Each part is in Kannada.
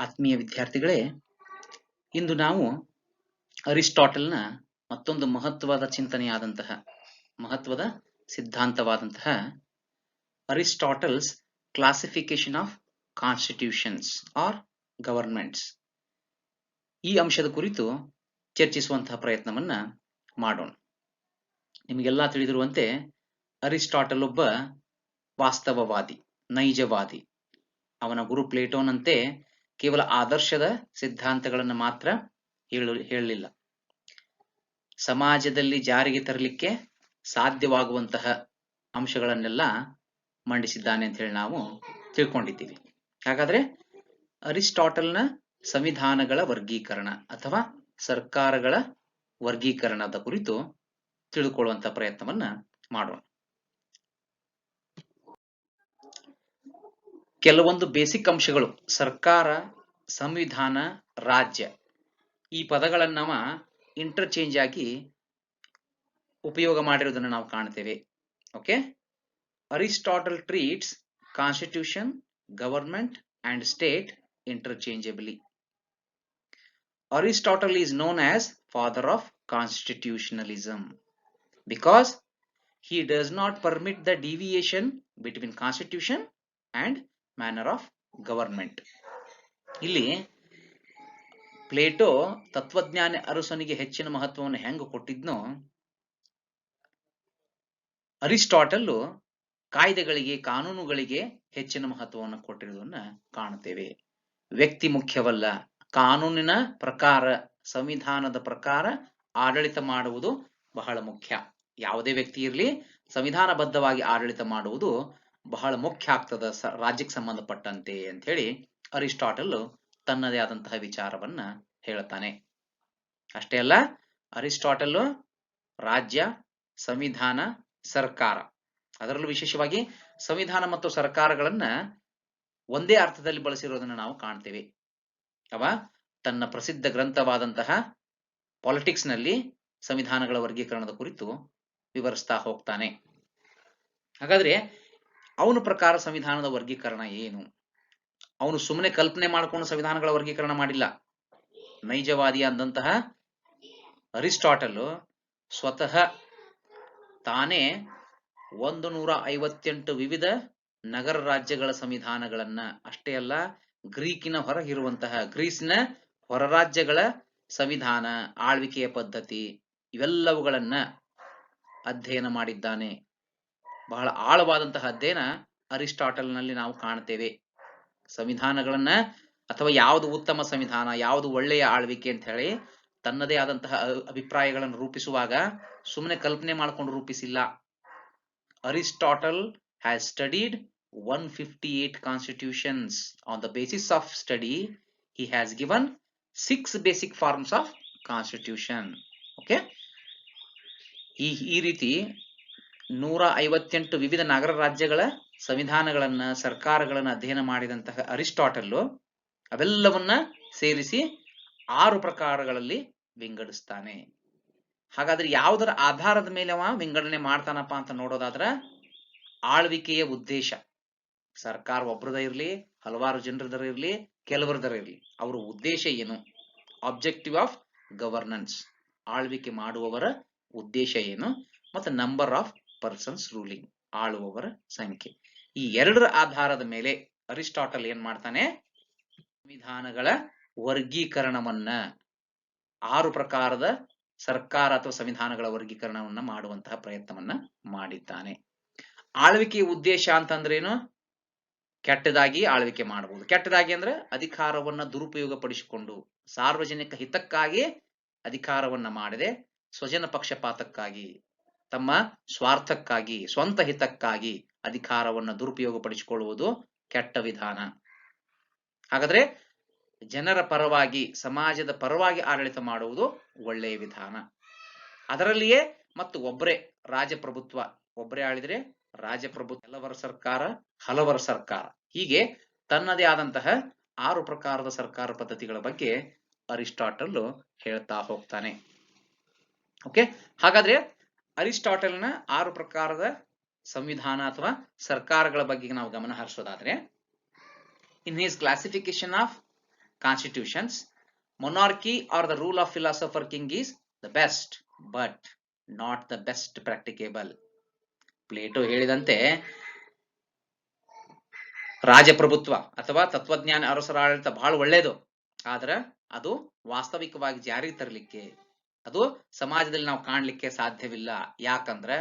ಆತ್ಮೀಯ ವಿದ್ಯಾರ್ಥಿಗಳೇ, ಇಂದು ನಾವು ಅರಿಸ್ಟಾಟಲ್ನ ಮತ್ತೊಂದು ಮಹತ್ವದ ಚಿಂತನೆಯಾದಂತಹ ಮಹತ್ವದ ಸಿದ್ಧಾಂತವಾದಂತಹ Aristotle's classification of constitutions or governments ಈ ಅಂಶದ ಕುರಿತು ಚರ್ಚಿಸುವಂತಹ ಪ್ರಯತ್ನವನ್ನ ಮಾಡೋಣ. ನಿಮಗೆಲ್ಲ ತಿಳಿದಿರುವಂತೆ ಅರಿಸ್ಟಾಟಲ್ ಒಬ್ಬ ವಾಸ್ತವವಾದಿ, ನೈಜವಾದಿ. ಅವನ ಗುರು ಪ್ಲೇಟೋನಂತೆ ಕೇವಲ ಆದರ್ಶದ ಸಿದ್ಧಾಂತಗಳನ್ನು ಮಾತ್ರ ಹೇಳಲಿಲ್ಲ. ಸಮಾಜದಲ್ಲಿ ಜಾರಿಗೆ ತರಲಿಕ್ಕೆ ಸಾಧ್ಯವಾಗುವಂತಹ ಅಂಶಗಳನ್ನೆಲ್ಲ ಮಂಡಿಸಿದ್ದಾನೆ ಅಂತ ಹೇಳಿ ನಾವು ತಿಳ್ಕೊಂಡಿದ್ದೀವಿ. ಹಾಗಾದ್ರೆ ಅರಿಸ್ಟಾಟಲ್ನ ಸಂವಿಧಾನಗಳ ವರ್ಗೀಕರಣ ಅಥವಾ ಸರ್ಕಾರಗಳ ವರ್ಗೀಕರಣದ ಕುರಿತು ತಿಳಿದುಕೊಳ್ಳುವಂತಹ ಪ್ರಯತ್ನವನ್ನ ಮಾಡೋಣ. ಕೆಲವೊಂದು ಬೇಸಿಕ್ ಅಂಶಗಳು, ಸರ್ಕಾರ, ಸಂವಿಧಾನ, ರಾಜ್ಯ, ಈ ಪದಗಳನ್ನ ನಾವು ಇಂಟರ್ಚೇಂಜ್ ಆಗಿ ಉಪಯೋಗ ಮಾಡಿರೋದನ್ನು ನಾವು ಕಾಣ್ತೇವೆ. Okay, Aristotle treats constitution, government and state interchangeably. Aristotle is known as father of constitutionalism because he does not permit the deviation between constitution and manner of government. ಇಲ್ಲಿ ಪ್ಲೇಟೋ ತತ್ವಜ್ಞಾನ ಅರಸನಿಗೆ ಹೆಚ್ಚಿನ ಮಹತ್ವವನ್ನು ಹೆಂಗ ಕೊಟ್ಟಿದ್ನೋ, ಅರಿಸ್ಟಾಟಲ್ ಕಾಯ್ದೆಗಳಿಗೆ, ಕಾನೂನುಗಳಿಗೆ ಹೆಚ್ಚಿನ ಮಹತ್ವವನ್ನು ಕೊಟ್ಟಿರುವುದನ್ನ ಕಾಣುತ್ತೇವೆ. ವ್ಯಕ್ತಿ ಮುಖ್ಯವಲ್ಲ, ಕಾನೂನಿನ ಪ್ರಕಾರ, ಸಂವಿಧಾನದ ಪ್ರಕಾರ ಆಡಳಿತ ಮಾಡುವುದು ಬಹಳ ಮುಖ್ಯ. ಯಾವುದೇ ವ್ಯಕ್ತಿ ಇರಲಿ, ಸಂವಿಧಾನಬದ್ಧವಾಗಿ ಆಡಳಿತ ಮಾಡುವುದು ಬಹಳ ಮುಖ್ಯ ಆಗ್ತದ ರಾಜ್ಯಕ್ಕೆ ಸಂಬಂಧಪಟ್ಟಂತೆ ಅಂತ ಹೇಳಿ ಅರಿಸ್ಟಾಟಲ್ ತನ್ನದೇ ಆದಂತಹ ವಿಚಾರವನ್ನ ಹೇಳ್ತಾನೆ. ಅಷ್ಟೇ ಅಲ್ಲ, ಅರಿಸ್ಟಾಟಲ್ ರಾಜ್ಯ, ಸಂವಿಧಾನ, ಸರ್ಕಾರ, ಅದರಲ್ಲೂ ವಿಶೇಷವಾಗಿ ಸಂವಿಧಾನ ಮತ್ತು ಸರ್ಕಾರಗಳನ್ನ ಒಂದೇ ಅರ್ಥದಲ್ಲಿ ಬಳಸಿರೋದನ್ನು ನಾವು ಕಾಣ್ತೇವೆ. ಅವ ತನ್ನ ಪ್ರಸಿದ್ಧ ಗ್ರಂಥವಾದಂತಹ ಪಾಲಿಟಿಕ್ಸ್ ನಲ್ಲಿ ಸಂವಿಧಾನಗಳ ವರ್ಗೀಕರಣದ ಕುರಿತು ವಿವರಿಸ್ತಾ ಹೋಗ್ತಾನೆ. ಹಾಗಾದ್ರೆ ಅವನ ಪ್ರಕಾರ ಸಂವಿಧಾನದ ವರ್ಗೀಕರಣ ಏನು? ಅವನು ಸುಮ್ಮನೆ ಕಲ್ಪನೆ ಮಾಡಿಕೊಂಡು ಸಂವಿಧಾನಗಳ ವರ್ಗೀಕರಣ ಮಾಡಿಲ್ಲ. ನೈಜವಾದಿ ಆದಂತಹ ಅರಿಸ್ಟಾಟಲ್ ಸ್ವತಃ ತಾನೇ 158 ವಿವಿಧ ನಗರ ರಾಜ್ಯಗಳ ಸಂವಿಧಾನಗಳನ್ನ, ಅಷ್ಟೇ ಅಲ್ಲ, ಗ್ರೀಕಿನ ಹೊರಗಿರುವಂತಹ ಗ್ರೀಸ್ನ ಹೊರ ರಾಜ್ಯಗಳ ಸಂವಿಧಾನ, ಆಳ್ವಿಕೆಯ ಪದ್ಧತಿ, ಇವೆಲ್ಲವುಗಳನ್ನ ಅಧ್ಯಯನ ಮಾಡಿದ್ದಾನೆ. ಬಹಳ ಆಳವಾದಂತಹ ಅಧ್ಯಯನ ಅರಿಸ್ಟಾಟಲ್ ನಲ್ಲಿ ನಾವು ಕಾಣ್ತೇವೆ. ಸಂವಿಧಾನಗಳನ್ನ ಅಥವಾ ಯಾವುದು ಉತ್ತಮ ಸಂವಿಧಾನ, ಯಾವುದು ಒಳ್ಳೆಯ ಆಳ್ವಿಕೆ ಅಂತ ಹೇಳಿ ತನ್ನದೇ ಆದಂತಹ ಅಭಿಪ್ರಾಯಗಳನ್ನು ರೂಪಿಸುವಾಗ ಸುಮ್ಮನೆ ಕಲ್ಪನೆ ಮಾಡಿಕೊಂಡು ರೂಪಿಸಿಲ್ಲ. Aristotle has studied 158 constitutions. On the basis of study, he has given 6 basic forms of constitution. Okay? ಈ ರೀತಿ 158 ವಿವಿಧ ನಗರ ರಾಜ್ಯಗಳ ಸಂವಿಧಾನಗಳನ್ನ, ಸರ್ಕಾರಗಳನ್ನ ಅಧ್ಯಯನ ಮಾಡಿದಂತಹ ಅರಿಸ್ಟಾಟಲ್ ಅವೆಲ್ಲವನ್ನ ಸೇರಿಸಿ 6 ಪ್ರಕಾರಗಳಲ್ಲಿ ವಿಂಗಡಿಸ್ತಾನೆ. ಹಾಗಾದ್ರೆ ಯಾವುದರ ಆಧಾರದ ಮೇಲೆ ಅವ ವಿಂಗಡಣೆ ಮಾಡ್ತಾನಪ್ಪ ಅಂತ ನೋಡೋದಾದ್ರ, ಆಳ್ವಿಕೆಯ ಉದ್ದೇಶ, ಸರ್ಕಾರ ಒಬ್ಬರದ ಇರಲಿ, ಹಲವಾರು ಜನರದರ ಇರಲಿ, ಕೆಲವರದರ ಇರಲಿ, ಅವರ ಉದ್ದೇಶ ಏನು, ಆಬ್ಜೆಕ್ಟಿವ್ ಆಫ್ ಗವರ್ನೆನ್ಸ್, ಆಳ್ವಿಕೆ ಮಾಡುವವರ ಉದ್ದೇಶ ಏನು, ಮತ್ತು ನಂಬರ್ ಆಫ್ ಪರ್ಸನ್ಸ್ ರೂಲಿಂಗ್, ಆಳುವವರ ಸಂಖ್ಯೆ. ಈ ಎರಡರ ಆಧಾರದ ಮೇಲೆ ಅರಿಸ್ಟಾಟಲ್ ಏನ್ ಮಾಡ್ತಾನೆ, ಸಂವಿಧಾನಗಳ ವರ್ಗೀಕರಣವನ್ನ, 6 ಪ್ರಕಾರದ ಸರ್ಕಾರ ಅಥವಾ ಸಂವಿಧಾನಗಳ ವರ್ಗೀಕರಣವನ್ನ ಮಾಡುವಂತಹ ಪ್ರಯತ್ನವನ್ನ ಮಾಡಿದ್ದಾನೆ. ಆಳ್ವಿಕೆಯ ಉದ್ದೇಶ ಅಂತಂದ್ರೇನು? ಕೆಟ್ಟದಾಗಿ ಆಳ್ವಿಕೆ ಮಾಡಬಹುದು. ಕೆಟ್ಟದಾಗಿ ಅಂದ್ರೆ ಅಧಿಕಾರವನ್ನ ದುರುಪಯೋಗ ಪಡಿಸಿಕೊಂಡು, ಸಾರ್ವಜನಿಕ ಹಿತಕ್ಕಾಗಿ ಅಧಿಕಾರವನ್ನ ಮಾಡದೆ ಸ್ವಜನ ಪಕ್ಷಪಾತಕ್ಕಾಗಿ, ತಮ್ಮ ಸ್ವಾರ್ಥಕ್ಕಾಗಿ, ಸ್ವಂತ ಹಿತಕ್ಕಾಗಿ ಅಧಿಕಾರವನ್ನ ದುರುಪಯೋಗ ಪಡಿಸಿಕೊಳ್ಳುವುದು ಕೆಟ್ಟ ವಿಧಾನ. ಹಾಗಾದ್ರೆ ಜನರ ಪರವಾಗಿ, ಸಮಾಜದ ಪರವಾಗಿ ಆಡಳಿತ ಮಾಡುವುದು ಒಳ್ಳೆಯ ವಿಧಾನ. ಅದರಲ್ಲಿಯೇ ಮತ್ತು ಒಬ್ಬರೇ ರಾಜಪ್ರಭುತ್ವ, ಒಬ್ಬರೇ ಆಳಿದ್ರೆ ರಾಜಪ್ರಭುತ್ವ, ಕೆಲವರ ಸರ್ಕಾರ, ಹಲವರ ಸರ್ಕಾರ, ಹೀಗೆ ತನ್ನದೇ ಆದಂತಹ 6 ಪ್ರಕಾರದ ಸರ್ಕಾರ ಪದ್ಧತಿಗಳ ಬಗ್ಗೆ ಅರಿಸ್ಟಾಟಲ್ ಹೇಳ್ತಾ ಹೋಗ್ತಾನೆ. ಓಕೆ, ಹಾಗಾದ್ರೆ ಅರಿಸ್ಟಾಟಲ್ನ 6 ಪ್ರಕಾರದ ಸಂವಿಧಾನ ಅಥವಾ ಸರ್ಕಾರಗಳ ಬಗ್ಗೆ ನಾವು ಗಮನ ಹರಿಸೋದಾದ್ರೆ, in his classification of constitutions, monarchy or the rule of philosopher king is the best, but not the best practicable. Plato ಹೇಳಿದಂತೆ ರಾಜಪ್ರಭುತ್ವ ಅಥವಾ ತತ್ವಜ್ಞಾನ ಅರಸರ ಆಡಳಿತ ಬಹಳ ಒಳ್ಳೇದು, ಆದ್ರೆ ಅದು ವಾಸ್ತವಿಕವಾಗಿ ಜಾರಿ ತರಲಿಕ್ಕೆ, ಅದು ಸಮಾಜದಲ್ಲಿ ನಾವು ಕಾಣಲಿಕ್ಕೆ ಸಾಧ್ಯವಿಲ್ಲ. ಯಾಕಂದ್ರ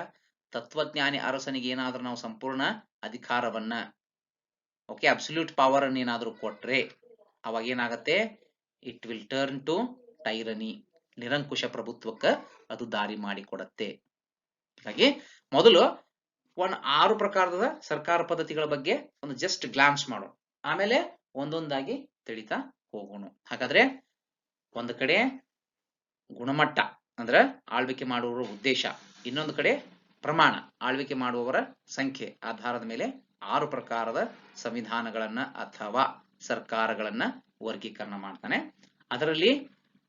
ತತ್ವಜ್ಞಾನಿ ಅರಸನಿಗೆ ಏನಾದ್ರೂ ನಾವು ಸಂಪೂರ್ಣ ಅಧಿಕಾರವನ್ನ, ಓಕೆ, ಅಬ್ಸಲ್ಯೂಟ್ ಪವರ್ ಅನ್ನು ಏನಾದ್ರೂ ಕೊಟ್ರೆ ಅವಾಗ ಏನಾಗತ್ತೆ, it will turn to tyranny, ನಿರಂಕುಶ ಪ್ರಭುತ್ವಕ್ಕೆ ಅದು ದಾರಿ ಮಾಡಿಕೊಡತ್ತೆ. ಹಾಗಾಗಿ ಮೊದಲು ಒಂದು 6 ಪ್ರಕಾರದ ಸರ್ಕಾರ ಪದ್ಧತಿಗಳ ಬಗ್ಗೆ ಒಂದು ಜಸ್ಟ್ ಗ್ಲಾನ್ಸ್ ಮಾಡೋಣ, ಆಮೇಲೆ ಒಂದೊಂದಾಗಿ ತಿಳಿತಾ ಹೋಗೋಣ. ಹಾಗಾದ್ರೆ ಒಂದು ಕಡೆ ಗುಣಮಟ್ಟ ಅಂದ್ರೆ ಆಳ್ವಿಕೆ ಮಾಡುವವರ ಉದ್ದೇಶ, ಇನ್ನೊಂದು ಕಡೆ ಪ್ರಮಾಣ ಆಳ್ವಿಕೆ ಮಾಡುವವರ ಸಂಖ್ಯೆ ಆಧಾರದ ಮೇಲೆ 6 ಪ್ರಕಾರದ ಸಂವಿಧಾನಗಳನ್ನ ಅಥವಾ ಸರ್ಕಾರಗಳನ್ನ ವರ್ಗೀಕರಣ ಮಾಡ್ತಾನೆ. ಅದರಲ್ಲಿ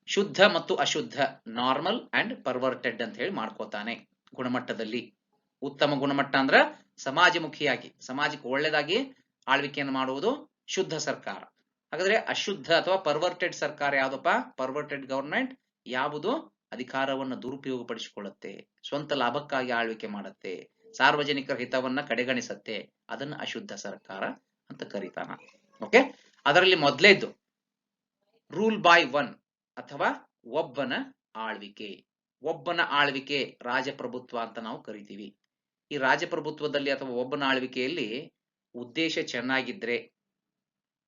ಶುದ್ಧ ಮತ್ತು ಅಶುದ್ಧ, ನಾರ್ಮಲ್ ಅಂಡ್ ಪರ್ವರ್ಟೆಡ್ ಅಂತ ಹೇಳಿ ಮಾಡ್ಕೋತಾನೆ. ಗುಣಮಟ್ಟದಲ್ಲಿ ಉತ್ತಮ ಗುಣಮಟ್ಟ ಅಂದ್ರ ಸಮಾಜಮುಖಿಯಾಗಿ, ಸಮಾಜಕ್ಕೆ ಒಳ್ಳೆದಾಗಿ ಆಳ್ವಿಕೆಯನ್ನು ಮಾಡುವುದು ಶುದ್ಧ ಸರ್ಕಾರ. ಹಾಗಾದ್ರೆ ಅಶುದ್ಧ ಅಥವಾ ಪರ್ವರ್ಟೆಡ್ ಸರ್ಕಾರ ಯಾವ್ದಪ್ಪ? ಪರ್ವರ್ಟೆಡ್ ಗವರ್ಮೆಂಟ್ ಯಾವುದು ಅಧಿಕಾರವನ್ನು ದುರುಪಯೋಗಪಡಿಸಿಕೊಳ್ಳುತ್ತೆ, ಸ್ವಂತ ಲಾಭಕ್ಕಾಗಿ ಆಳ್ವಿಕೆ ಮಾಡುತ್ತೆ, ಸಾರ್ವಜನಿಕರ ಹಿತವನ್ನ ಕಡೆಗಣಿಸುತ್ತೆ, ಅದನ್ನ ಅಶುದ್ಧ ಸರ್ಕಾರ ಅಂತ ಕರೀತಾನ. ಓಕೆ, ಅದರಲ್ಲಿ ಮೊದಲೇದ್ದು ರೂಲ್ ಬೈ ಒನ್ ಅಥವಾ ಒಬ್ಬನ ಆಳ್ವಿಕೆ. ಒಬ್ಬನ ಆಳ್ವಿಕೆ ರಾಜಪ್ರಭುತ್ವ ಅಂತ ನಾವು ಕರಿತೀವಿ. ಈ ರಾಜಪ್ರಭುತ್ವದಲ್ಲಿ ಅಥವಾ ಒಬ್ಬನ ಆಳ್ವಿಕೆಯಲ್ಲಿ ಉದ್ದೇಶ ಚೆನ್ನಾಗಿದ್ರೆ,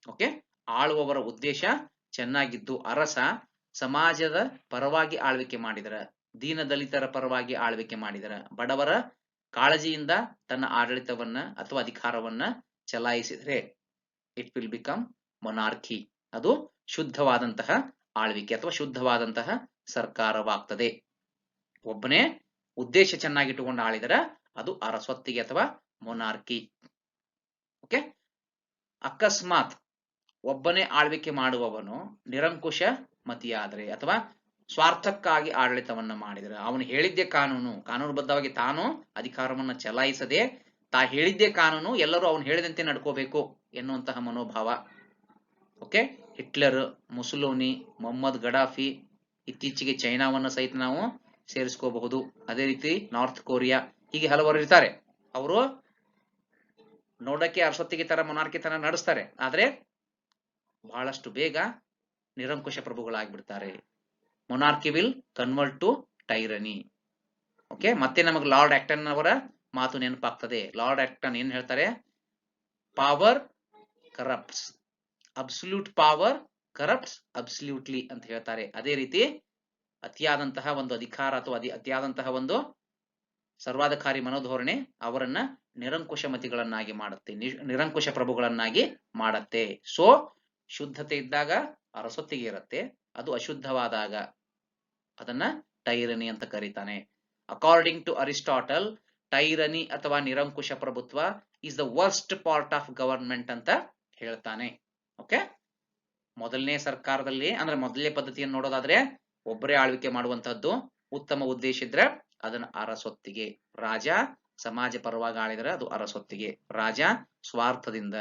ಓಕೆ, ಆಳುವವರ ಉದ್ದೇಶ ಚೆನ್ನಾಗಿದ್ದು ಅರಸ ಸಮಾಜದ ಪರವಾಗಿ ಆಳ್ವಿಕೆ ಮಾಡಿದರ, ದೀನ ದಲಿತರ ಪರವಾಗಿ ಆಳ್ವಿಕೆ ಮಾಡಿದರ, ಬಡವರ ಕಾಳಜಿಯಿಂದ ತನ್ನ ಆಡಳಿತವನ್ನ ಅಥವಾ ಅಧಿಕಾರವನ್ನ ಚಲಾಯಿಸಿದ್ರೆ ಇಟ್ ವಿಲ್ ಬಿಕಮ್ ಮೊನಾರ್ಕಿ. ಅದು ಶುದ್ಧವಾದಂತಹ ಆಳ್ವಿಕೆ ಅಥವಾ ಶುದ್ಧವಾದಂತಹ ಸರ್ಕಾರವಾಗ್ತದೆ. ಒಬ್ಬನೇ ಉದ್ದೇಶ ಚೆನ್ನಾಗಿಟ್ಟುಕೊಂಡು ಆಳಿದರ ಅದು ಅರಸೊತ್ತಿಗೆ ಅಥವಾ ಮೊನಾರ್ಕಿ. ಓಕೆ, ಅಕಸ್ಮಾತ್ ಒಬ್ಬನೇ ಆಳ್ವಿಕೆ ಮಾಡುವವನು ನಿರಂಕುಶ ಮತಿಯಾದರೆ ಅಥವಾ ಸ್ವಾರ್ಥಕ್ಕಾಗಿ ಆಡಳಿತವನ್ನ ಮಾಡಿದರೆ, ಅವನು ಹೇಳಿದ್ದೇ ಕಾನೂನು, ಕಾನೂನುಬದ್ಧವಾಗಿ ತಾನು ಅಧಿಕಾರವನ್ನ ಚಲಾಯಿಸದೆ ತಾ ಹೇಳಿದ್ದೇ ಕಾನೂನು, ಎಲ್ಲರೂ ಅವನು ಹೇಳಿದಂತೆ ನಡ್ಕೋಬೇಕು ಎನ್ನುವಂತಹ ಮನೋಭಾವ. ಓಕೆ, ಹಿಟ್ಲರ್, ಮುಸೋಲಿನಿ, ಮೊಹಮ್ಮದ್ ಗಡಾಫಿ, ಇತ್ತೀಚೆಗೆ ಚೈನಾವನ್ನು ಸಹಿತ ನಾವು ಸೇರಿಸ್ಕೋಬಹುದು, ಅದೇ ರೀತಿ ನಾರ್ತ್ ಕೊರಿಯಾ, ಹೀಗೆ ಹಲವರು ಇರ್ತಾರೆ. ಅವರು ನೋಡಕ್ಕೆ ಅರಸೊತ್ತಿಗೆ ತರ ಮೊನಾರ್ಕಿ ತರ ನಡೆಸ್ತಾರೆ, ಆದ್ರೆ ಬಹಳಷ್ಟು ಬೇಗ ನಿರಂಕುಶ ಪ್ರಭುಗಳಾಗ್ಬಿಡ್ತಾರೆ. Monarchy will convert to tyranny. Okay, ಮತ್ತೆ ನಮಗೆ ಲಾರ್ಡ್ ಆಕ್ಟನ್ ಅವರ ಮಾತು ನೆನಪಾಗ್ತದೆ. ಲಾರ್ಡ್ ಆಕ್ಟನ್ ಏನ್ ಹೇಳ್ತಾರೆ? Power corrupts, absolute power corrupts absolutely ಅಂತ ಹೇಳ್ತಾರೆ. ಅದೇ ರೀತಿ ಅತಿಯಾದಂತಹ ಒಂದು ಅಧಿಕಾರ ಅಥವಾ ಅತಿಯಾದಂತಹ ಒಂದು ಸರ್ವಾಧಿಕಾರಿ ಮನೋಧೋರಣೆ ಅವರನ್ನ ನಿರಂಕುಶ ಮತಿಗಳನ್ನಾಗಿ ಮಾಡುತ್ತೆ, ನಿರಂಕುಶ ಪ್ರಭುಗಳನ್ನಾಗಿ ಮಾಡತ್ತೆ. ಸೊ ಶುದ್ಧತೆ ಇದ್ದಾಗ ಅರಸೊತ್ತಿಗೆ ಇರುತ್ತೆ, ಅದು ಅಶುದ್ಧವಾದಾಗ ಅದನ್ನ ಟೈರನಿ ಅಂತ ಕರೀತಾನೆ. ಅಕಾರ್ಡಿಂಗ್ ಟು ಅರಿಸ್ಟಾಟಲ್, ಟೈರನಿ ಅಥವಾ ನಿರಂಕುಶ ಪ್ರಭುತ್ವ is the worst part of government ಅಂತ ಹೇಳ್ತಾನೆ. ಓಕೆ, ಮೊದಲನೇ ಸರ್ಕಾರದಲ್ಲಿ ಅಂದ್ರೆ ಮೊದಲನೇ ಪದ್ಧತಿಯನ್ನು ನೋಡೋದಾದ್ರೆ ಒಬ್ಬರೇ ಆಳ್ವಿಕೆ ಮಾಡುವಂತಹದ್ದು, ಉತ್ತಮ ಉದ್ದೇಶ ಇದ್ರೆ ಅದನ್ನ ಅರಸೊತ್ತಿಗೆ. ರಾಜ ಸಮಾಜ ಪರವಾಗಿ ಆಳಿದ್ರೆ ಅದು ಅರಸೊತ್ತಿಗೆ. ರಾಜ ಸ್ವಾರ್ಥದಿಂದ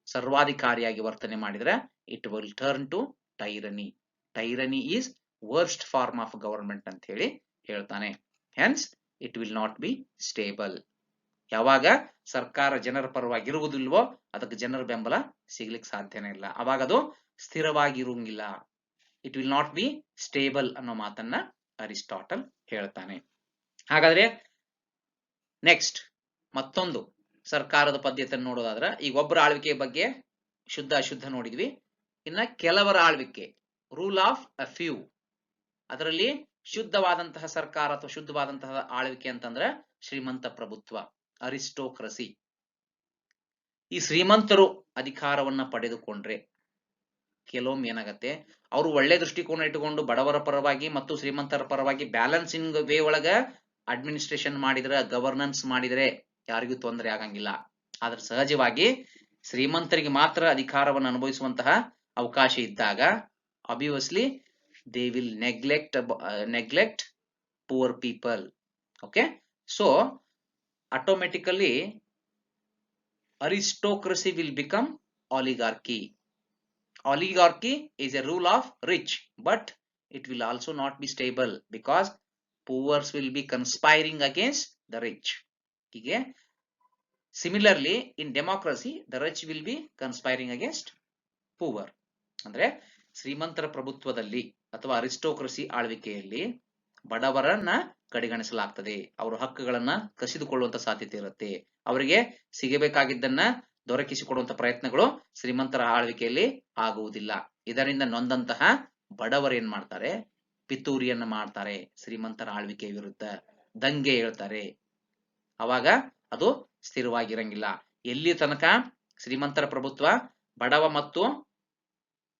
ಸರ್ವಾಧಿಕಾರಿಯಾಗಿ ವರ್ತನೆ ಮಾಡಿದ್ರೆ it will turn to tyranny. Tyranny is worst form of government ಅಂತ ಹೇಳಿ ಹೇಳ್ತಾನೆ. Hence it will not be stable. ಯಾವಾಗ ಸರ್ಕಾರ ಜನರ ಪರವಾಗಿರುವುದಿಲ್ವೋ ಅದಕ್ಕೆ ಜನರ ಬೆಂಬಲ ಸಿಗ್ಲಿಕ್ಕೆ ಸಾಧ್ಯನೇ ಇಲ್ಲ, ಅವಾಗ ಅದು ಸ್ಥಿರವಾಗಿರುವಂಗಿಲ್ಲ. It will not be stable ಅನ್ನೋ ಮಾತನ್ನ ಅರಿಸ್ಟಾಟಲ್ ಹೇಳ್ತಾನೆ. ಹಾಗಾದ್ರೆ ನೆಕ್ಸ್ಟ್ ಮತ್ತೊಂದು ಸರ್ಕಾರದ ಪದ್ಧತಿಯನ್ನು ನೋಡೋದಾದ್ರೆ, ಈಗ ಒಬ್ಬರ ಆಳ್ವಿಕೆ ಬಗ್ಗೆ ಶುದ್ಧ ಅಶುದ್ಧ ನೋಡಿದ್ವಿ. ಇನ್ನ ಕೆಲವರ ಆಳ್ವಿಕೆ, ರೂಲ್ ಆಫ್ ಅ ಫ್ಯೂ. ಅದರಲ್ಲಿ ಶುದ್ಧವಾದಂತಹ ಸರ್ಕಾರ ಅಥವಾ ಶುದ್ಧವಾದಂತಹ ಆಳ್ವಿಕೆ ಅಂತಂದ್ರೆ ಶ್ರೀಮಂತ ಪ್ರಭುತ್ವ, ಅರಿಸ್ಟೋಕ್ರಸಿ. ಈ ಶ್ರೀಮಂತರು ಅಧಿಕಾರವನ್ನ ಪಡೆದುಕೊಂಡ್ರೆ ಕೆಲವೊಮ್ಮೆ ಏನಾಗತ್ತೆ, ಅವರು ಒಳ್ಳೆ ದೃಷ್ಟಿಕೋನ ಇಟ್ಟುಕೊಂಡು ಬಡವರ ಪರವಾಗಿ ಮತ್ತು ಶ್ರೀಮಂತರ ಪರವಾಗಿ ಬ್ಯಾಲೆನ್ಸಿಂಗ್ ವೇ ಒಳಗ ಅಡ್ಮಿನಿಸ್ಟ್ರೇಷನ್ ಮಾಡಿದ್ರೆ, ಗವರ್ನೆನ್ಸ್ ಮಾಡಿದ್ರೆ ಯಾರಿಗೂ ತೊಂದರೆ ಆಗಂಗಿಲ್ಲ. ಆದ್ರೆ ಸಹಜವಾಗಿ ಶ್ರೀಮಂತರಿಗೆ ಮಾತ್ರ ಅಧಿಕಾರವನ್ನು ಅನುಭವಿಸುವಂತಹ ಅವಕಾಶ ಇದ್ದಾಗ obviously they will neglect poor people. Okay, so automatically aristocracy will become oligarchy. Oligarchy is a rule of rich, but it will also not be stable because poor will be conspiring against the rich. ಹೀಗೆ similarly in democracy the rich will be conspiring against poor. ಅಂದ್ರೆ ಶ್ರೀಮಂತರ ಪ್ರಭುತ್ವದಲ್ಲಿ ಅಥವಾ ಅರಿಸ್ಟೋಕ್ರಸಿ ಆಳ್ವಿಕೆಯಲ್ಲಿ ಬಡವರನ್ನ ಕಡೆಗಣಿಸಲಾಗ್ತದೆ. ಅವರ ಹಕ್ಕುಗಳನ್ನ ಕಸಿದುಕೊಳ್ಳುವಂತ ಸಾಧ್ಯತೆ ಇರುತ್ತೆ. ಅವರಿಗೆ ಸಿಗಬೇಕಾಗಿದ್ದನ್ನ ದೊರಕಿಸಿಕೊಡುವಂತ ಪ್ರಯತ್ನಗಳು ಶ್ರೀಮಂತರ ಆಳ್ವಿಕೆಯಲ್ಲಿ ಆಗುವುದಿಲ್ಲ. ಇದರಿಂದ ನೊಂದಂತಹ ಬಡವರು ಏನ್ ಮಾಡ್ತಾರೆ, ಪಿತೂರಿಯನ್ನ ಮಾಡ್ತಾರೆ, ಶ್ರೀಮಂತರ ಆಳ್ವಿಕೆ ವಿರುದ್ಧ ದಂಗೆ ಹೇಳ್ತಾರೆ. ಅವಾಗ ಅದು ಸ್ಥಿರವಾಗಿರಂಗಿಲ್ಲ. ಎಲ್ಲಿ ತನಕ ಶ್ರೀಮಂತರ ಪ್ರಭುತ್ವ ಬಡವ ಮತ್ತು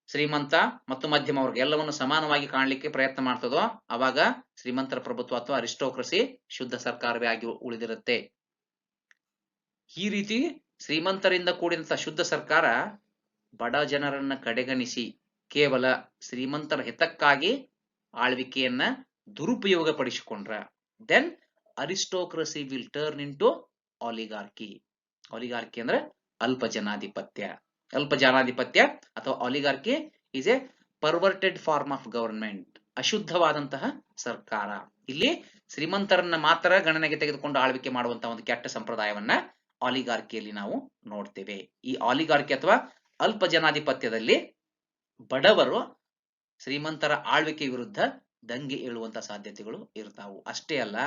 ಶ್ರೀಮಂತ ಮತ್ತು ಮಧ್ಯಮ ವರ್ಗ ಎಲ್ಲವನ್ನು ಸಮಾನವಾಗಿ ಕಾಣಲಿಕ್ಕೆ ಪ್ರಯತ್ನ ಮಾಡ್ತದೋ ಅವಾಗ ಶ್ರೀಮಂತರ ಪ್ರಭುತ್ವ ಅಥವಾ ಅರಿಸ್ಟೋಕ್ರಸಿ ಶುದ್ಧ ಸರ್ಕಾರವೇ ಆಗಿ ಉಳಿದಿರುತ್ತೆ. ಈ ರೀತಿ ಶ್ರೀಮಂತರಿಂದ ಕೂಡಿದಂತ ಶುದ್ಧ ಸರ್ಕಾರ ಬಡ ಜನರನ್ನ ಕಡೆಗಣಿಸಿ ಕೇವಲ ಶ್ರೀಮಂತರ ಹಿತಕ್ಕಾಗಿ ಆಳ್ವಿಕೆಯನ್ನ ದುರುಪಯೋಗ ಪಡಿಸಿಕೊಂಡ್ರ then aristocracy will turn into oligarchy. Oligarchy ಅಂದ್ರೆ ಅಲ್ಪ ಜನಾಧಿಪತ್ಯ. ಅಲ್ಪ ಜನಾಧಿಪತ್ಯ ಅಥವಾ oligarchy is a perverted form of government, ಅಶುದ್ಧವಾದಂತಹ ಸರ್ಕಾರ. ಇಲ್ಲಿ ಶ್ರೀಮಂತರನ್ನ ಮಾತ್ರ ಗಣನೆಗೆ ತೆಗೆದುಕೊಂಡು ಆಳ್ವಿಕೆ ಮಾಡುವಂತಹ ಒಂದು ಕೆಟ್ಟ ಸಂಪ್ರದಾಯವನ್ನ ಆಲಿಗಾರ್ಕಿಯಲ್ಲಿ ನಾವು ನೋಡ್ತೇವೆ. ಈ ಆಲಿಗಾರ್ಕಿ ಅಥವಾ ಅಲ್ಪ ಜನಾಧಿಪತ್ಯದಲ್ಲಿ ಬಡವರು ಶ್ರೀಮಂತರ ಆಳ್ವಿಕೆ ವಿರುದ್ಧ ದಂಗೆ ಏಳುವಂತ ಸಾಧ್ಯತೆಗಳು ಇರ್ತಾವು. ಅಷ್ಟೇ ಅಲ್ಲ,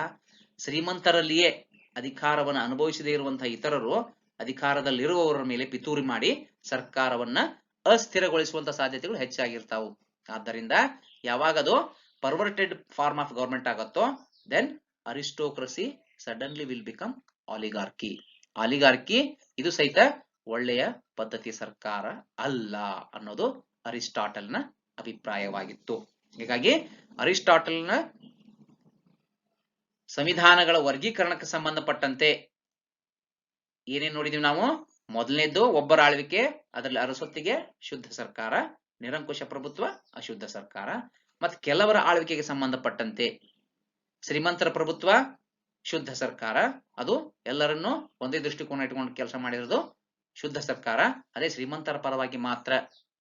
ಶ್ರೀಮಂತರಲ್ಲಿಯೇ ಅಧಿಕಾರವನ್ನು ಅನುಭವಿಸದೇ ಇರುವಂತಹ ಇತರರು ಅಧಿಕಾರದಲ್ಲಿರುವವರ ಮೇಲೆ ಪಿತೂರಿ ಮಾಡಿ ಸರ್ಕಾರವನ್ನ ಅಸ್ಥಿರಗೊಳಿಸುವಂತ ಸಾಧ್ಯತೆಗಳು ಹೆಚ್ಚಾಗಿರ್ತಾವು. ಆದ್ದರಿಂದ ಯಾವಾಗ ಅದು ಪರ್ವರ್ಟೆಡ್ ಫಾರ್ಮ್ ಆಫ್ ಗವರ್ಮೆಂಟ್ ಆಗತ್ತೋ then aristocracy suddenly will become oligarchy. Oligarchy ಇದು ಸಹಿತ ಒಳ್ಳೆಯ ಪದ್ಧತಿ ಸರ್ಕಾರ ಅಲ್ಲ ಅನ್ನೋದು ಅರಿಸ್ಟಾಟಲ್ನ ಅಭಿಪ್ರಾಯವಾಗಿತ್ತು. ಹೀಗಾಗಿ ಅರಿಸ್ಟಾಟಲ್ನ ಸಂವಿಧಾನಗಳ ವರ್ಗೀಕರಣಕ್ಕೆ ಸಂಬಂಧಪಟ್ಟಂತೆ ಏನೇನ್ ನೋಡಿದೀವಿ ನಾವು? ಮೊದಲನೇದ್ದು ಒಬ್ಬರ ಆಳ್ವಿಕೆ, ಅದರಲ್ಲಿ ಅರಸೊತ್ತಿಗೆ ಶುದ್ಧ ಸರ್ಕಾರ, ನಿರಂಕುಶ ಪ್ರಭುತ್ವ ಅಶುದ್ಧ ಸರ್ಕಾರ. ಮತ್ತು ಕೆಲವರ ಆಳ್ವಿಕೆಗೆ ಸಂಬಂಧಪಟ್ಟಂತೆ ಶ್ರೀಮಂತರ ಪ್ರಭುತ್ವ ಶುದ್ಧ ಸರ್ಕಾರ, ಅದು ಎಲ್ಲರನ್ನೂ ಒಂದೇ ದೃಷ್ಟಿಕೋನ ಇಟ್ಕೊಂಡು ಕೆಲಸ ಮಾಡಿರೋದು ಶುದ್ಧ ಸರ್ಕಾರ. ಅದೇ ಶ್ರೀಮಂತರ ಪರವಾಗಿ ಮಾತ್ರ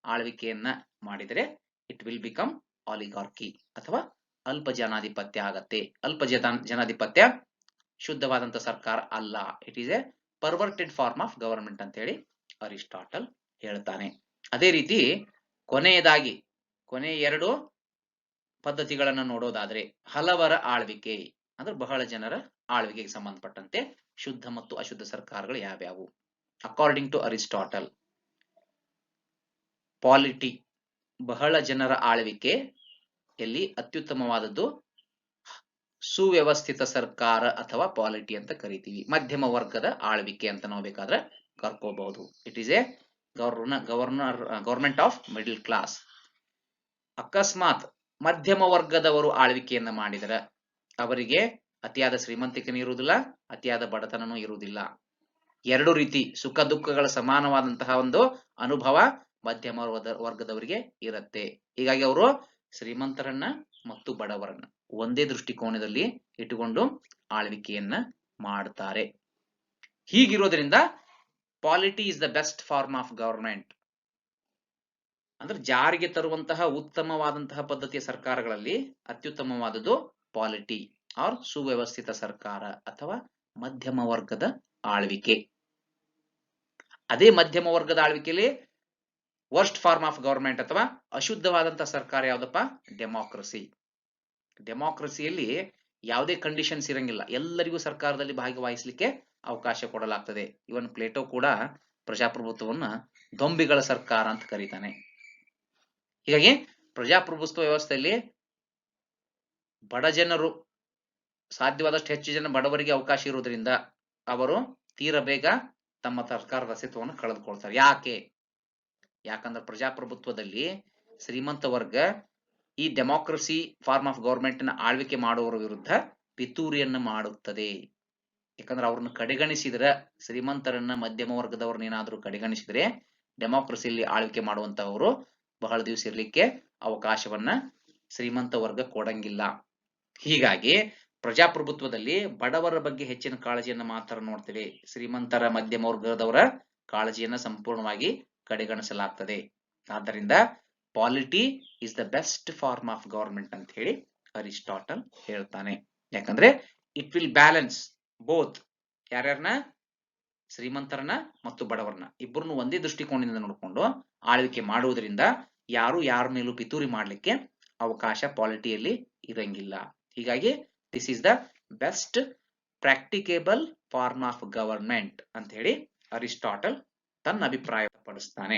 ಆಳ್ವಿಕೆಯನ್ನ ಮಾಡಿದರೆ ಇಟ್ ವಿಲ್ ಬಿಕಮ್ ಆಲಿಗಾರ್ಕಿ ಅಥವಾ ಅಲ್ಪ ಜನಾಧಿಪತ್ಯ ಆಗತ್ತೆ. ಅಲ್ಪ ಜನಾಧಿಪತ್ಯ ಶುದ್ಧವಾದಂತ ಸರ್ಕಾರ ಅಲ್ಲ, it is a perverted form of government ಅಂತ ಹೇಳಿ ಅರಿಸ್ಟಾಟಲ್ ಹೇಳ್ತಾನೆ. ಅದೇ ರೀತಿ ಕೊನೆಯದಾಗಿ ಎರಡು ಪದ್ಧತಿಗಳನ್ನ ನೋಡೋದಾದ್ರೆ ಹಲವರ ಆಳ್ವಿಕೆ ಅಂದ್ರೆ ಬಹಳ ಜನರ ಆಳ್ವಿಕೆಗೆ ಸಂಬಂಧಪಟ್ಟಂತೆ ಶುದ್ಧ ಮತ್ತು ಅಶುದ್ಧ ಸರ್ಕಾರಗಳು ಯಾವ್ಯಾವು? ಅಕಾರ್ಡಿಂಗ್ ಟು ಅರಿಸ್ಟಾಟಲ್, ಪಾಲಿಟಿ ಬಹಳ ಜನರ ಆಳ್ವಿಕೆಯಲ್ಲಿ ಅತ್ಯುತ್ತಮವಾದದ್ದು ಸುವ್ಯವಸ್ಥಿತ ಸರ್ಕಾರ ಅಥವಾ ಪಾಲಿಟಿ ಅಂತ ಕರಿತೀವಿ. ಮಧ್ಯಮ ವರ್ಗದ ಆಳ್ವಿಕೆ ಅಂತ ನಾವು ಬೇಕಾದ್ರೆ ಕರ್ಕೋಬಹುದು. It is a government of middle class. ಅಕಸ್ಮಾತ್ ಮಧ್ಯಮ ವರ್ಗದವರು ಆಳ್ವಿಕೆಯನ್ನ ಮಾಡಿದರೆ ಅವರಿಗೆ ಅತಿಯಾದ ಶ್ರೀಮಂತಿಕೆನೂ ಇರುವುದಿಲ್ಲ, ಅತಿಯಾದ ಬಡತನನೂ ಇರುವುದಿಲ್ಲ. ಎರಡು ರೀತಿ ಸುಖ ದುಃಖಗಳ ಸಮಾನವಾದಂತಹ ಒಂದು ಅನುಭವ ಮಧ್ಯಮ ವರ್ಗದವರಿಗೆ ಇರುತ್ತೆ. ಹೀಗಾಗಿ ಅವರು ಶ್ರೀಮಂತರನ್ನ ಮತ್ತು ಬಡವರನ್ನ ಒಂದೇ ದೃಷ್ಟಿಕೋನದಲ್ಲಿ ಇಟ್ಟುಕೊಂಡು ಆಳ್ವಿಕೆಯನ್ನ ಮಾಡ್ತಾರೆ. ಹೀಗಿರೋದ್ರಿಂದ polity is the best form of government. ಅಂದ್ರೆ ಜಾರಿಗೆ ತರುವಂತಹ ಉತ್ತಮವಾದಂತಹ ಪದ್ಧತಿಯ ಸರ್ಕಾರಗಳಲ್ಲಿ ಅತ್ಯುತ್ತಮವಾದದ್ದು ಪಾಲಿಟಿ ಆರ್ ಸುವ್ಯವಸ್ಥಿತ ಸರ್ಕಾರ ಅಥವಾ ಮಧ್ಯಮ ವರ್ಗದ ಆಳ್ವಿಕೆ. ಅದೇ ಮಧ್ಯಮ ವರ್ಗದ ಆಳ್ವಿಕೆಯಲ್ಲಿ ವರ್ಸ್ಟ್ ಫಾರ್ಮ್ ಆಫ್ ಗವರ್ಮೆಂಟ್ ಅಥವಾ ಅಶುದ್ಧವಾದಂತಹ ಸರ್ಕಾರ ಯಾವ್ದಪ್ಪ? ಡೆಮಾಕ್ರಸಿ. ಡೆಮಾಕ್ರಸಿಯಲ್ಲಿ ಯಾವುದೇ ಕಂಡೀಷನ್ಸ್ ಇರಂಗಿಲ್ಲ, ಎಲ್ಲರಿಗೂ ಸರ್ಕಾರದಲ್ಲಿ ಭಾಗವಹಿಸಲಿಕ್ಕೆ ಅವಕಾಶ ಕೊಡಲಾಗ್ತದೆ. ಇವನ್ ಪ್ಲೇಟೋ ಕೂಡ ಪ್ರಜಾಪ್ರಭುತ್ವವನ್ನ ದೊಂಬಿಗಳ ಸರ್ಕಾರ ಅಂತ ಕರೀತಾನೆ. ಹೀಗಾಗಿ ಪ್ರಜಾಪ್ರಭುತ್ವ ವ್ಯವಸ್ಥೆಯಲ್ಲಿ ಬಡ ಜನರು ಸಾಧ್ಯವಾದಷ್ಟು ಹೆಚ್ಚು ಜನ ಬಡವರಿಗೆ ಅವಕಾಶ ಇರುವುದರಿಂದ ಅವರು ತೀರ ಬೇಗ ತಮ್ಮ ಸರ್ಕಾರದ ಅಸ್ತಿತ್ವವನ್ನು ಕಳೆದುಕೊಳ್ತಾರೆ. ಯಾಕಂದ್ರೆ ಪ್ರಜಾಪ್ರಭುತ್ವದಲ್ಲಿ ಶ್ರೀಮಂತ ವರ್ಗ ಈ ಡೆಮಾಕ್ರಸಿ ಫಾರ್ಮ್ ಆಫ್ ಗವರ್ಮೆಂಟ್ ನ ಆಳ್ವಿಕೆ ಮಾಡುವವರ ವಿರುದ್ಧ ಪಿತೂರಿಯನ್ನ ಮಾಡುತ್ತದೆ. ಯಾಕಂದ್ರೆ ಅವ್ರನ್ನ ಕಡೆಗಣಿಸಿದ್ರೆ, ಶ್ರೀಮಂತರನ್ನ ಮಧ್ಯಮ ವರ್ಗದವ್ರನ್ನ ಏನಾದ್ರೂ ಕಡೆಗಣಿಸಿದ್ರೆ ಡೆಮಾಕ್ರಸಿಯಲ್ಲಿ ಆಳ್ವಿಕೆ ಮಾಡುವಂತವರು ಬಹಳ ದಿವಸ ಇರ್ಲಿಕ್ಕೆ ಅವಕಾಶವನ್ನ ಶ್ರೀಮಂತ ವರ್ಗ ಕೊಡಂಗಿಲ್ಲ. ಹೀಗಾಗಿ ಪ್ರಜಾಪ್ರಭುತ್ವದಲ್ಲಿ ಬಡವರ ಬಗ್ಗೆ ಹೆಚ್ಚಿನ ಕಾಳಜಿಯನ್ನ ಮಾತ್ರ ನೋಡ್ತೇವೆ. ಶ್ರೀಮಂತರ ಮಧ್ಯಮ ವರ್ಗದವರ ಕಾಳಜಿಯನ್ನ ಸಂಪೂರ್ಣವಾಗಿ ಕಡೆಗಣಿಸಲಾಗ್ತದೆ. ಆದ್ದರಿಂದ polity is the best form of government ಅಂತ ಹೇಳಿ ಅರಿಸ್ಟಾಟಲ್ ಹೇಳ್ತಾನೆ. ಯಾಕಂದ್ರೆ ಇಟ್ ವಿಲ್ ಬ್ಯಾಲೆನ್ಸ್ ಬೋತ್, ಯಾರ್ಯಾರನ್ನ, ಶ್ರೀಮಂತರನ್ನ ಮತ್ತು ಬಡವರನ್ನ ಇಬ್ಬರನ್ನು ಒಂದೇ ದೃಷ್ಟಿಕೋನದಿಂದ ನೋಡಿಕೊಂಡು ಆಳ್ವಿಕೆ ಮಾಡುವುದರಿಂದ ಯಾರು ಯಾರ ಮೇಲೂ ಪಿತೂರಿ ಮಾಡ್ಲಿಕ್ಕೆ ಅವಕಾಶ ಪಾಲಿಟಿಯಲ್ಲಿ ಇರಂಗಿಲ್ಲ. ಹೀಗಾಗಿ this is the best practicable form of government ಅಂತ ಹೇಳಿ ಅರಿಸ್ಟಾಟಲ್ ತನ್ನ ಅಭಿಪ್ರಾಯ ಪಡಿಸ್ತಾನೆ.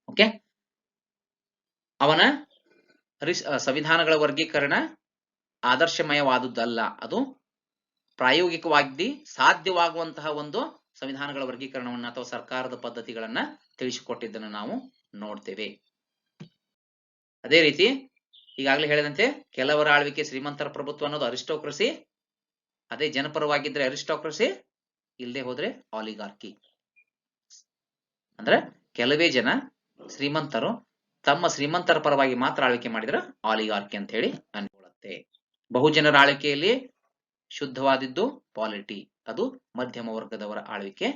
ಓಕೆ, ಅವನ ಸಂವಿಧಾನಗಳ ವರ್ಗೀಕರಣ ಆದರ್ಶಮಯವಾದುದಲ್ಲ, ಅದು ಪ್ರಾಯೋಗಿಕವಾಗಿ ಸಾಧ್ಯವಾಗುವಂತಹ ಒಂದು ಸಂವಿಧಾನಗಳ ವರ್ಗೀಕರಣವನ್ನು ಅಥವಾ ಸರ್ಕಾರದ ಪದ್ಧತಿಗಳನ್ನ ತಿಳಿಸಿಕೊಟ್ಟಿದ್ದನ್ನು ನಾವು ನೋಡ್ತೇವೆ. ಅದೇ ರೀತಿ ಈಗಾಗಲೇ ಹೇಳಿದಂತೆ ಕೆಲವರ ಆಳ್ವಿಕೆ ಶ್ರೀಮಂತರ ಪ್ರಭುತ್ವ ಅನ್ನೋದು ಅರಿಸ್ಟೋಕ್ರಸಿ, ಅದೇ ಜನಪರವಾಗಿದ್ರೆ ಅರಿಸ್ಟೋಕ್ರಸಿ, ಇಲ್ಲದೆ ಹೋದ್ರೆ ಆಲಿಗಾರ್ಕಿ. ಅಂದ್ರೆ ಕೆಲವೇ ಜನ ಶ್ರೀಮಂತರು ತಮ್ಮ ಶ್ರೀಮಂತರ ಪರವಾಗಿ ಮಾತ್ರ ಆಳ್ವಿಕೆ ಮಾಡಿದ್ರೆ ಆಲಿಗಾರ್ಕಿ ಅಂತ ಹೇಳಿ ಅನ್ಕೊಳ್ಳುತ್ತೆ. ಬಹುಜನರ ಆಳ್ವಿಕೆಯಲ್ಲಿ ಶುದ್ಧವಾದಿದ್ದು ಪಾಲಿಟಿ, ಅದು ಮಧ್ಯಮ ವರ್ಗದವರ ಆಳ್ವಿಕೆ.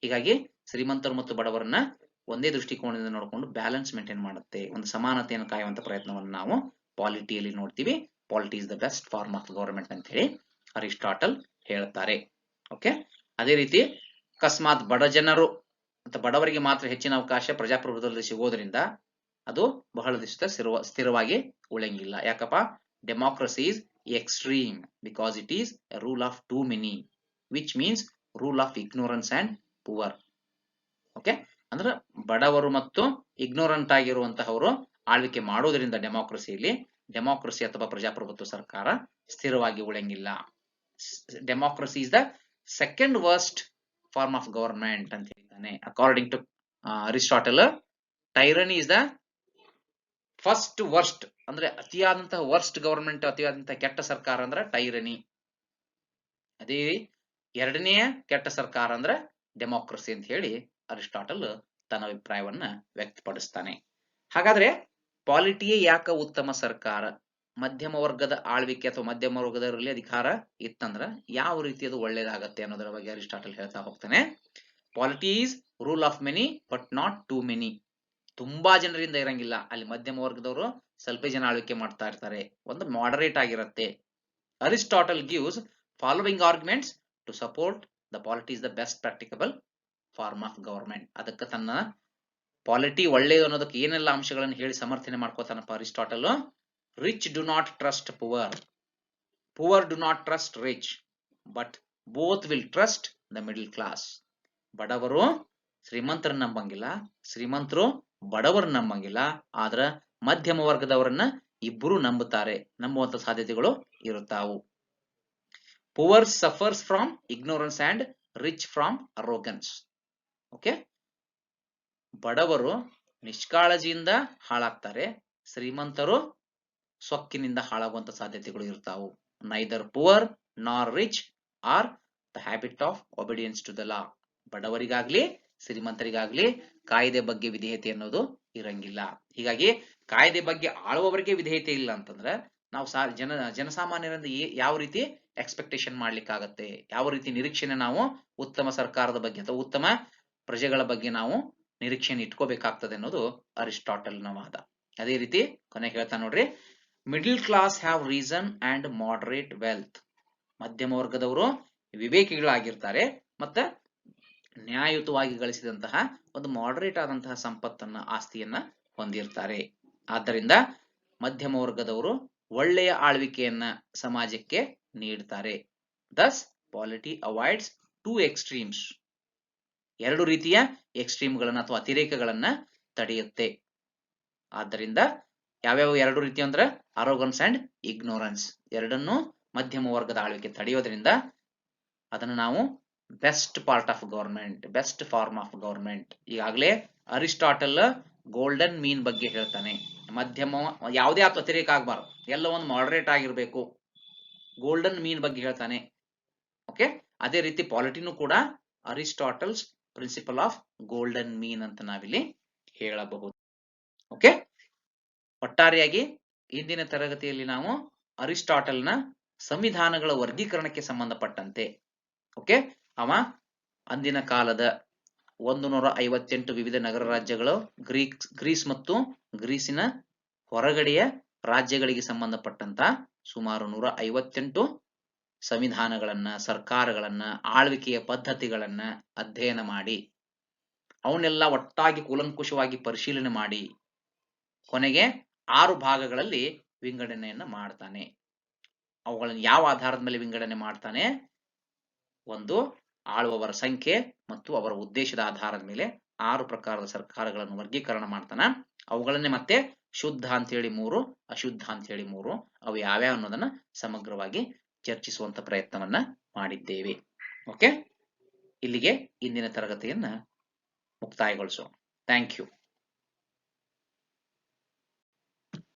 ಹೀಗಾಗಿ ಶ್ರೀಮಂತರು ಮತ್ತು ಬಡವರನ್ನ ಒಂದೇ ದೃಷ್ಟಿಕೋನದಿಂದ ನೋಡಿಕೊಂಡು ಬ್ಯಾಲೆನ್ಸ್ ಮೇಂಟೈನ್ ಮಾಡುತ್ತೆ, ಒಂದು ಸಮಾನತೆಯನ್ನು ಕಾಯುವಂತ ಪ್ರಯತ್ನವನ್ನು ನಾವು ಪಾಲಿಟಿಯಲ್ಲಿ ನೋಡ್ತೀವಿ. Polity is the best form of government ಅಂತ ಹೇಳಿ ಅರಿಸ್ಟಾಟಲ್ ಹೇಳ್ತಾರೆ. ಓಕೆ, ಅದೇ ರೀತಿ ಅಕಸ್ಮಾತ್ ಬಡ ಜನರು ಅಥವಾ ಬಡವರಿಗೆ ಮಾತ್ರ ಹೆಚ್ಚಿನ ಅವಕಾಶ ಪ್ರಜಾಪ್ರಭುತ್ವದಲ್ಲಿ ಸಿಗೋದ್ರಿಂದ ಅದು ಬಹಳ ದಿವಸ ಸ್ಥಿರವಾಗಿ ಉಳಿಯಂಗಿಲ್ಲ. ಯಾಕಪ್ಪ, democracy is extreme because it is a rule of too many, which means rule of ignorance and poor. Okay, ಅಂದ್ರೆ ಬಡವರು ಮತ್ತು ಇಗ್ನೋರೆಂಟ್ ಆಗಿರುವಂತಹವರು ಆಳ್ವಿಕೆ ಮಾಡೋದ್ರಿಂದ ಡೆಮಾಕ್ರಸಿ ಅಥವಾ ಪ್ರಜಾಪ್ರಭುತ್ವ ಸರ್ಕಾರ ಸ್ಥಿರವಾಗಿ ಉಳಿಯಂಗಿಲ್ಲ. Democracy is the second worst form of government ಅಂತ ಹೇಳಿದ್ದಾನೆ. According to Aristotle, tyranny is the first worst, ಅಂದ್ರೆ ಅತಿಯಾದಂತಹ ವರ್ಸ್ಟ್ ಗವರ್ಮೆಂಟ್, ಅತಿಯಾದಂತಹ ಕೆಟ್ಟ ಸರ್ಕಾರ ಅಂದ್ರೆ ಟೈರನಿ. ಅದೇ ಎರಡನೆಯ ಕೆಟ್ಟ ಸರ್ಕಾರ ಅಂದ್ರೆ ಡೆಮಾಕ್ರಸಿ ಅಂತ ಹೇಳಿ ಅರಿಸ್ಟಾಟಲ್ ತನ್ನ ಅಭಿಪ್ರಾಯವನ್ನ ವ್ಯಕ್ತಪಡಿಸ್ತಾನೆ. ಹಾಗಾದ್ರೆ ಪಾಲಿಟಿಯೇ ಯಾಕ ಉತ್ತಮ ಸರ್ಕಾರ? ಮಧ್ಯಮ ವರ್ಗದ ಆಳ್ವಿಕೆ ಅಥವಾ ಮಧ್ಯಮ ವರ್ಗದವರಲ್ಲಿ ಅಧಿಕಾರ ಇತ್ತಂದ್ರ ಯಾವ ರೀತಿ ಅದು ಒಳ್ಳೇದಾಗತ್ತೆ ಅನ್ನೋದರ ಬಗ್ಗೆ ಅರಿಸ್ಟಾಟಲ್ ಹೇಳ್ತಾ ಹೋಗ್ತಾನೆ. Polity is rule of many but not too many. ತುಂಬಾ ಜನರಿಂದ ಇರಂಗಿಲ್ಲ, ಅಲ್ಲಿ ಮಧ್ಯಮ ವರ್ಗದವರು ಸ್ವಲ್ಪ ಜನ ಆಳ್ವಿಕೆ ಮಾಡ್ತಾ ಇರ್ತಾರೆ, ಒಂದು ಮಾಡರೇಟ್ ಆಗಿರುತ್ತೆ. Aristotle gives following arguments to support the polity is the best practicable form of government. ಅದಕ್ಕೆ ತನ್ನ ಪಾಲಿಟಿ ಒಳ್ಳೆಯದು ಅನ್ನೋದಕ್ಕೆ ಏನೆಲ್ಲ ಅಂಶಗಳನ್ನು ಹೇಳಿ ಸಮರ್ಥನೆ ಮಾಡ್ಕೋತಾನಪ್ಪ Aristotle. Rich do not trust poor, poor do not trust rich, but both will trust the middle class. ಬಡವರು ಶ್ರೀಮಂತರನ್ನ ನಂಬಂಗಿಲ್ಲ, ಶ್ರೀಮಂತರು ಬಡವರನ್ನ ನಂಬಂಗಿಲ್ಲ, ಆದ್ರ ಮಧ್ಯಮ ವರ್ಗದವರನ್ನ ಇಬ್ಬರು ನಂಬುವಂತ ಸಾಧ್ಯತೆಗಳು ಇರುತ್ತಾವು. Poor suffers from ignorance and rich from arrogance. Okay, ಬಡವರು ನಿಷ್ಕಾಳಜಿಯಿಂದ ಹಾಳಾಗ್ತಾರೆ, ಶ್ರೀಮಂತರು ಸೊಕ್ಕಿನಿಂದ ಹಾಳಾಗುವಂತ ಸಾಧ್ಯತೆಗಳು ಇರ್ತಾವು. Neither poor nor rich are the habit of obedience to the law. ಬಡವರಿಗಾಗ್ಲಿ ಶ್ರೀಮಂತರಿಗಾಗ್ಲಿ ಕಾಯ್ದೆ ಬಗ್ಗೆ ವಿಧೇಯತೆ ಅನ್ನೋದು ಇರಂಗಿಲ್ಲ. ಹೀಗಾಗಿ ಕಾಯ್ದೆ ಬಗ್ಗೆ ಆಳುವವರಿಗೆ ವಿಧೇಯತೆ ಇಲ್ಲ ಅಂತಂದ್ರೆ ನಾವು ಜನಸಾಮಾನ್ಯರಿಂದ ಯಾವ ರೀತಿ ಎಕ್ಸ್ಪೆಕ್ಟೇಷನ್ ಮಾಡ್ಲಿಕ್ಕಾಗತ್ತೆ, ಯಾವ ರೀತಿ ನಿರೀಕ್ಷೆನೆ ನಾವು ಉತ್ತಮ ಸರ್ಕಾರದ ಬಗ್ಗೆ ಅಥವಾ ಉತ್ತಮ ಪ್ರಜೆಗಳ ಬಗ್ಗೆ ನಾವು ನಿರೀಕ್ಷೆಯನ್ನು ಇಟ್ಕೋಬೇಕಾಗ್ತದೆ ಅನ್ನೋದು ಅರಿಸ್ಟಾಟಲ್ನ ವಾದ. ಅದೇ ರೀತಿ ಕೊನೆಗೆ ಹೇಳ್ತಾ ನೋಡ್ರಿ, middle class have reason and moderate wealth. ಮಧ್ಯಮ ವರ್ಗದವರು ವಿವೇಕಿಗಳಾಗಿರ್ತಾರೆ ಮತ್ತೆ ನ್ಯಾಯಯುತವಾಗಿ ಗಳಿಸಿದಂತಹ ಒಂದು ಮಾಡರೇಟ್ ಆದಂತಹ ಸಂಪತ್ತನ್ನ, ಆಸ್ತಿಯನ್ನ ಹೊಂದಿರ್ತಾರೆ. ಆದ್ದರಿಂದ ಮಧ್ಯಮ ವರ್ಗದವರು ಒಳ್ಳೆಯ ಆಳ್ವಿಕೆಯನ್ನ ಸಮಾಜಕ್ಕೆ ನೀಡ್ತಾರೆ. ದಸ್ ಪಾಲಿಟಿ ಅವಾಯ್ಡ್ಸ್ ಟೂ ಎಕ್ಸ್ಟ್ರೀಮ್ಸ್. ಎರಡು ರೀತಿಯ ಎಕ್ಸ್ಟ್ರೀಮ್ಗಳನ್ನ ಅಥವಾ ಅತಿರೇಕಗಳನ್ನ ತಡೆಯುತ್ತೆ. ಆದ್ದರಿಂದ ಯಾವ್ಯಾವ ಎರಡು ರೀತಿ ಅಂದ್ರೆ ಅರೋಗನ್ಸ್ ಅಂಡ್ ಇಗ್ನೋರೆನ್ಸ್, ಎರಡನ್ನು ಮಧ್ಯಮ ವರ್ಗದ ಆಳ್ವಿಕೆ ತಡೆಯೋದ್ರಿಂದ ಅದನ್ನು ನಾವು best part of government, best form of government. ಈಗಾಗಲೇ ಅರಿಸ್ಟಾಟಲ್ ಗೋಲ್ಡನ್ ಮೀನ್ ಬಗ್ಗೆ ಹೇಳ್ತಾನೆ. ಮಧ್ಯಮ ಯಾವುದೇ ಅತಿರೇಕ ಆಗ್ಬಾರ್ದು, ಎಲ್ಲ ಒಂದು ಮಾಡರೇಟ್ ಆಗಿರ್ಬೇಕು, ಗೋಲ್ಡನ್ ಮೀನ್ ಬಗ್ಗೆ ಹೇಳ್ತಾನೆ. ಓಕೆ, ಅದೇ ರೀತಿ ಪಾಲಿಟಿನೂ ಕೂಡ ಅರಿಸ್ಟಾಟಲ್ಸ್ ಪ್ರಿನ್ಸಿಪಲ್ ಆಫ್ ಗೋಲ್ಡನ್ ಮೀನ್ ಅಂತ ನಾವಿಲ್ಲಿ ಹೇಳಬಹುದು. ಓಕೆ, ಒಟ್ಟಾರೆಯಾಗಿ ಇಂದಿನ ತರಗತಿಯಲ್ಲಿ ನಾವು ಅರಿಸ್ಟಾಟಲ್ನ ಸಂವಿಧಾನಗಳ ವರ್ಗೀಕರಣಕ್ಕೆ ಸಂಬಂಧಪಟ್ಟಂತೆ, ಓಕೆ, ಅವ ಅಂದಿನ ಕಾಲದ 158 ವಿವಿಧ ನಗರ ರಾಜ್ಯಗಳು, ಗ್ರೀಸ್ ಮತ್ತು ಗ್ರೀಸಿನ ಹೊರಗಡೆಯ ರಾಜ್ಯಗಳಿಗೆ ಸಂಬಂಧಪಟ್ಟಂತ ಸುಮಾರು 158 ಸಂವಿಧಾನಗಳನ್ನ, ಸರ್ಕಾರಗಳನ್ನ, ಆಳ್ವಿಕೆಯ ಪದ್ಧತಿಗಳನ್ನ ಅಧ್ಯಯನ ಮಾಡಿ ಅವನ್ನೆಲ್ಲ ಒಟ್ಟಾಗಿ ಕೂಲಂಕುಷವಾಗಿ ಪರಿಶೀಲನೆ ಮಾಡಿ ಕೊನೆಗೆ 6 ಭಾಗಗಳಲ್ಲಿ ವಿಂಗಡಣೆಯನ್ನ ಮಾಡ್ತಾನೆ. ಅವುಗಳನ್ನು ಯಾವ ಆಧಾರದ ಮೇಲೆ ವಿಂಗಡಣೆ ಮಾಡ್ತಾನೆ? ಒಂದು, ಆಳುವವರ ಸಂಖ್ಯೆ ಮತ್ತು ಅವರ ಉದ್ದೇಶದ ಆಧಾರದ ಮೇಲೆ 6 ಪ್ರಕಾರದ ಸರ್ಕಾರಗಳನ್ನು ವರ್ಗೀಕರಣ ಮಾಡ್ತಾನ. ಅವುಗಳನ್ನೇ ಮತ್ತೆ ಶುದ್ಧ ಅಂತ ಹೇಳಿ 3, ಅಶುದ್ಧ ಅಂತ ಹೇಳಿ 3, ಅವು ಯಾವ್ಯಾವ ಅನ್ನೋದನ್ನ ಸಮಗ್ರವಾಗಿ ಚರ್ಚಿಸುವಂತ ಪ್ರಯತ್ನವನ್ನ ಮಾಡಿದ್ದೇವೆ. ಓಕೆ, ಇಲ್ಲಿಗೆ ಇಂದಿನ ತರಗತಿಯನ್ನ ಮುಕ್ತಾಯಗೊಳಿಸೋಣ. Thank you.